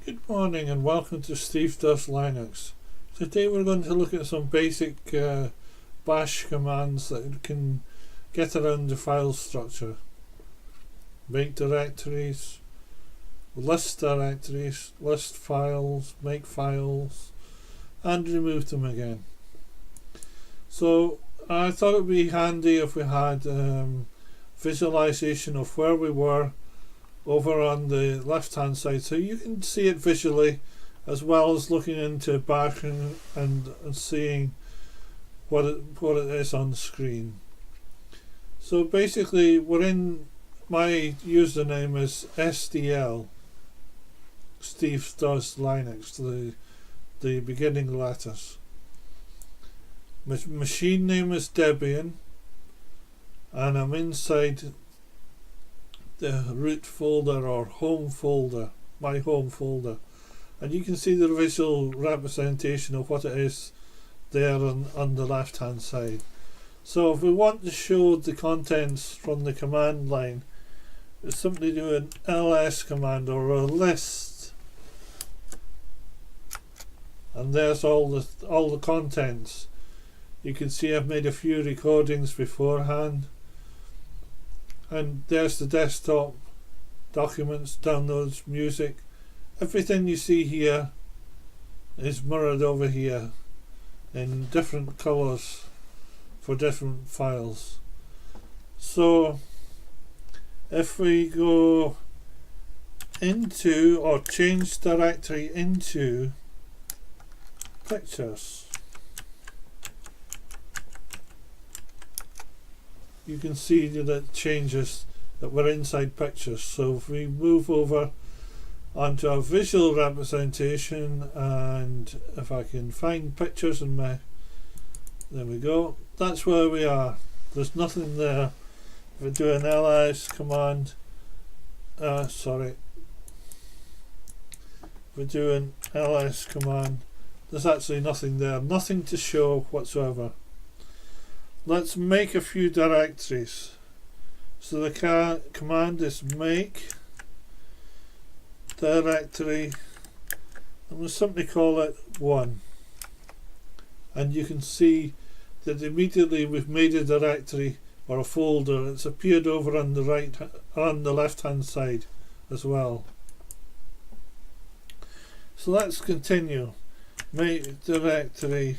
Good morning and welcome to Steve Does Linux. Today we're going to look at some basic bash commands that can get around the file structure. Make directories, list directories, list files, make files, and remove them again. So I thought it would be handy if we had visualization of where we were over on the left hand side, so you can see it visually as well as looking into bash and seeing what it is on the screen. So basically we're in, my username is SDL, Steve Does Linux, the beginning letters. Machine name is Debian, and I'm inside the root folder or home folder, my home folder, and you can see the visual representation of what it is there on the left hand side. So if we want to show the contents from the command line, we simply do an ls command or a list, and there's all the contents. You can see I've made a few recordings beforehand. And there's the desktop, documents, downloads, music. Everything you see here is mirrored over here in different colours for different files. So if we go into or change directory into pictures, you can see that it changes, that we're inside pictures. So if we move over onto our visual representation, and if I can find pictures in my, there we go, that's where we are. There's nothing there. If we do an ls command, if we do an ls command, there's actually nothing there, nothing to show whatsoever. Let's make a few directories. So the command is make directory, and we'll simply call it 1. And you can see that immediately we've made a directory or a folder. It's appeared over on the left hand side as well. So let's continue. Make directory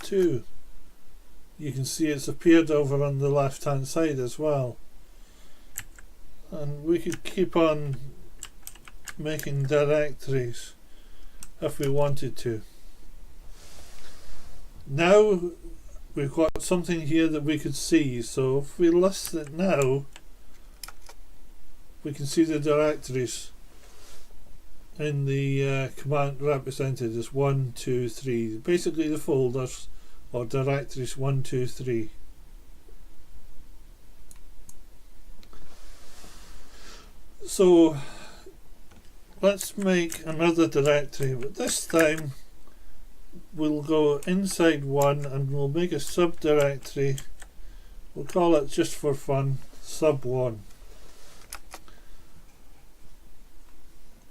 2. You can see it's appeared over on the left hand side as well, and we could keep on making directories if we wanted to. Now we've got something here that we could see, so if we list it now, we can see the directories in the command represented as 1, 2, 3, basically the folders or directories 1, 2, 3. So let's make another directory, but this time we'll go inside 1 and we'll make a subdirectory. We'll call it, just for fun, sub1.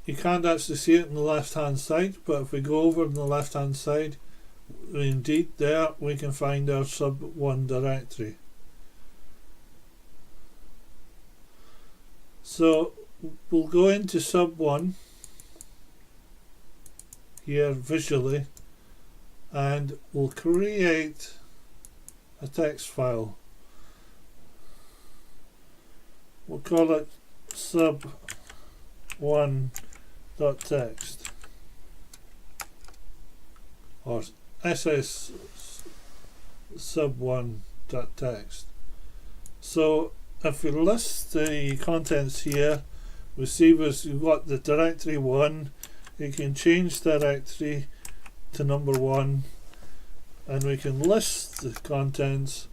You can't actually see it on the left hand side, but if we go over on the left hand side, indeed there we can find our sub1 directory. So we'll go into sub1 here visually, and we'll create a text file. We'll call it sub1.txt or ss sub1.txt. So if we list the contents here, we see we've got the directory 1. You can change directory to number 1, and we can list the contents,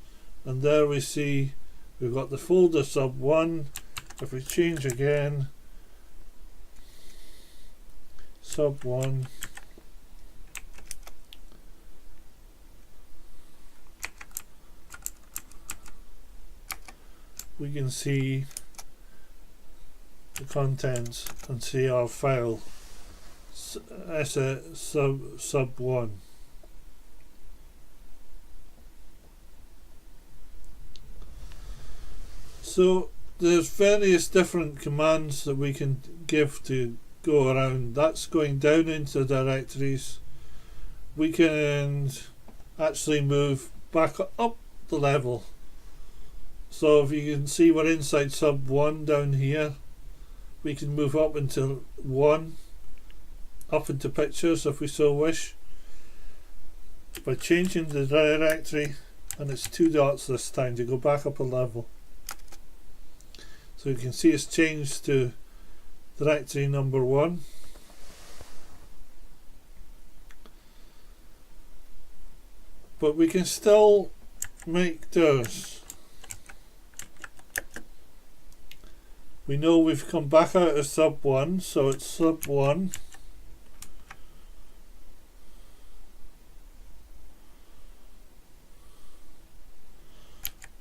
and there we see we've got the folder sub1. If we change again, sub1, we can see the contents and see our file sub1. So there's various different commands that we can give to go around. That's going down into directories. We can actually move back up the level. So if you can see, we're inside sub 1 down here. We can move up into 1, up into pictures if we so wish, by changing the directory, and it's 2 dots this time to go back up a level. So you can see it's changed to directory number 1. But we can still make those. We know we've come back out of sub 1, so it's sub 1.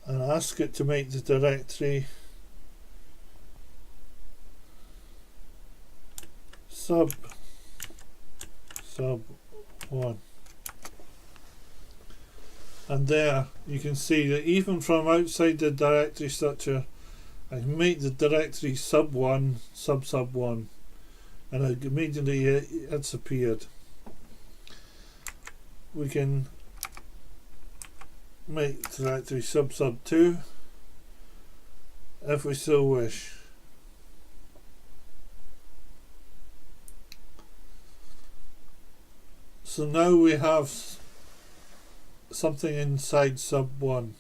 And ask it to make the directory sub 1. And there you can see that even from outside the directory structure, I can make the directory sub 1, sub 1, and immediately it's appeared. We can make the directory sub 2 if we so wish. So now we have something inside sub 1.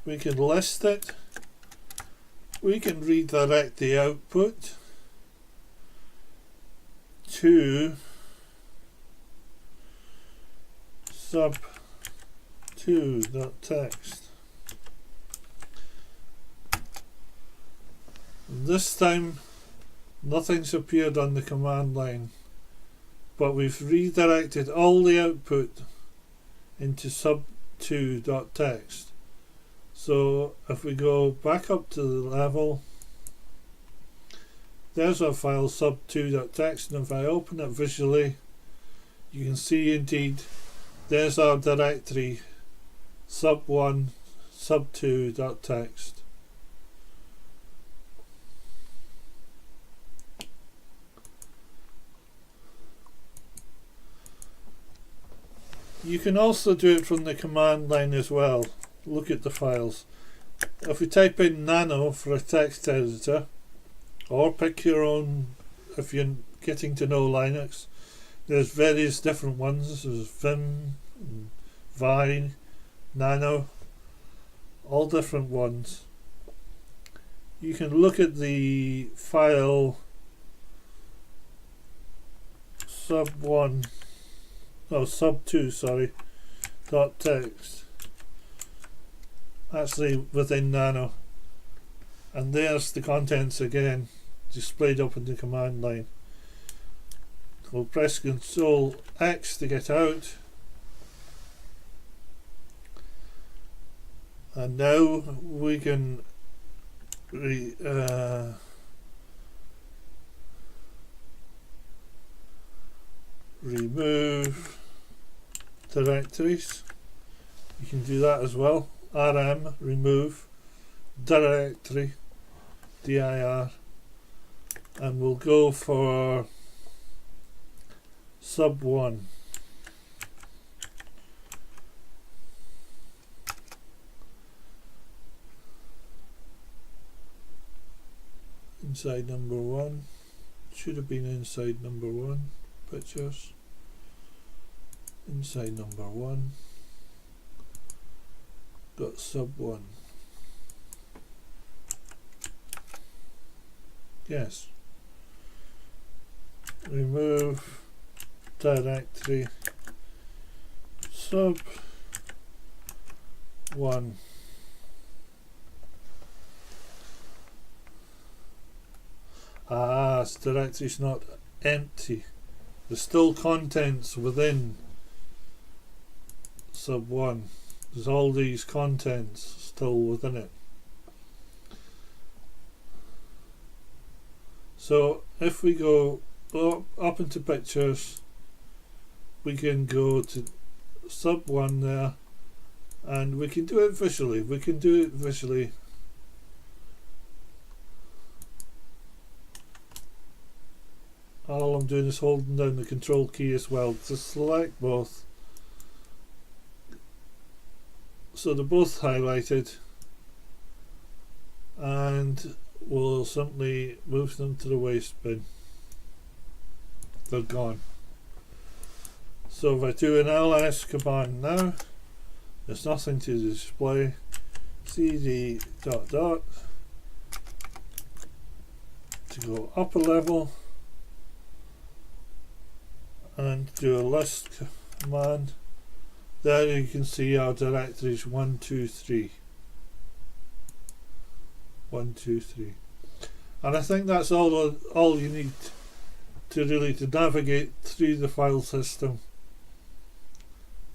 We can list it. We can redirect the output to sub2.txt. This time nothing's appeared on the command line, but we've redirected all the output into sub2.txt. So if we go back up to the level, there's our file sub2.txt, and if I open it visually, you can see indeed there's our directory sub1 sub2.txt. You can also do it from the command line as well. Look at the files. If we type in nano for a text editor, or pick your own if you're getting to know Linux, there's various different ones. There's Vim, Vine, Nano, all different ones. You can look at the file sub2, .txt, actually within Nano, and there's the contents again displayed up in the command line. We'll press Ctrl X to get out, and now we can remove directories. You can do that as well. rm remove directory dir, and we'll go for sub 1. Inside number 1, should have been inside number 1, pictures, inside number 1, got sub 1. Yes. Remove directory sub 1. This directory's not empty. There's still contents within sub 1. There's all these contents still within it. So if we go up into pictures, we can go to sub 1 there, and we can do it visually. All I'm doing is holding down the control key as well to select both, so they're both highlighted, and we'll simply move them to the waste bin. They're gone. So if I do an ls command now, there's nothing to display. cd ... to go up a level, and do a list command. There you can see our directories 1, 2, 3. 1, 2, 3. And I think that's all you need to navigate through the file system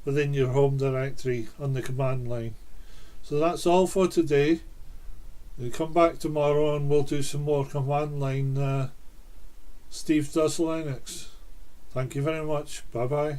within your home directory on the command line. So that's all for today. We'll come back tomorrow and we'll do some more command line Steve Does Linux. Thank you very much. Bye bye.